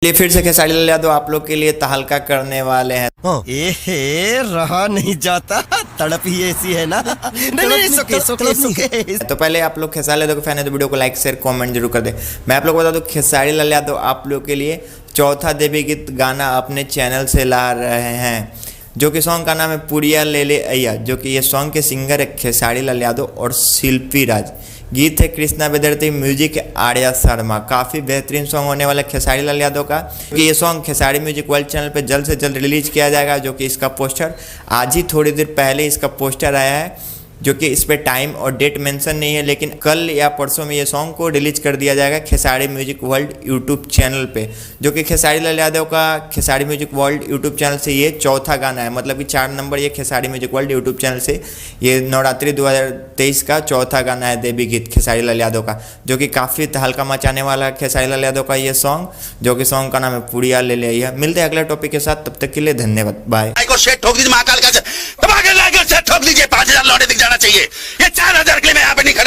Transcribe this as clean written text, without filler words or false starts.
ये फिर से खेसारी लाल यादव आप लोग के लिए तहलका करने वाले हैं। एहे रहा नहीं जाता, तड़प ही ऐसी है ना। नहीं, सुके। तो पहले आप लोग खेसारी लाल यादव के फैन है तो वीडियो को लाइक शेयर कमेंट जरूर कर दे। मैं आप लोग को बता दूं खेसारी लाल यादव आप लोग के लिए चौथा देवी गीत गाना अपने चैनल से ला रहे हैं, जो कि सॉन्ग का नाम है पुड़िया ले ले अय्या, जो कि ये सॉन्ग के सिंगर है खेसारी लाल यादव और शिल्पी राज। गीत है कृष्णा बेदर्ती, म्यूजिक है आर्या शर्मा। काफ़ी बेहतरीन सॉन्ग होने वाला है खेसारी लाल यादव का, कि ये song Khesari music world channel पे जल्द से जल्द रिलीज किया जाएगा। जो कि इसका पोस्टर आज ही थोड़ी देर पहले इसका पोस्टर आया है, जो कि इस पर टाइम और डेट मेंशन नहीं है, लेकिन कल या परसों में ये सॉन्ग को रिलीज कर दिया जाएगा Khesari music world YouTube channel पे। जो कि खेसारी लाल यादव का Khesari music world YouTube channel से ये चौथा गाना है, मतलब कि 4 नंबर ये Khesari music world YouTube channel से ये नवरात्रि 2023 का चौथा गाना है देवी गीत खेसारी लाल यादव का, जो कि काफ़ी तहलका मचाने वाला है खेसारी लाल यादव का ये सॉन्ग, जो कि सॉन्ग का नाम है पुड़िया ले ले अय्या। मिलते हैं अगले टॉपिक के साथ, तब तक के लिए धन्यवाद, बाय। ठोक दीजिए महाकाल का, 5000 लौटे दिख जाना चाहिए। ये 4000 के लिए मैं यहाँ पे नहीं खड़ा।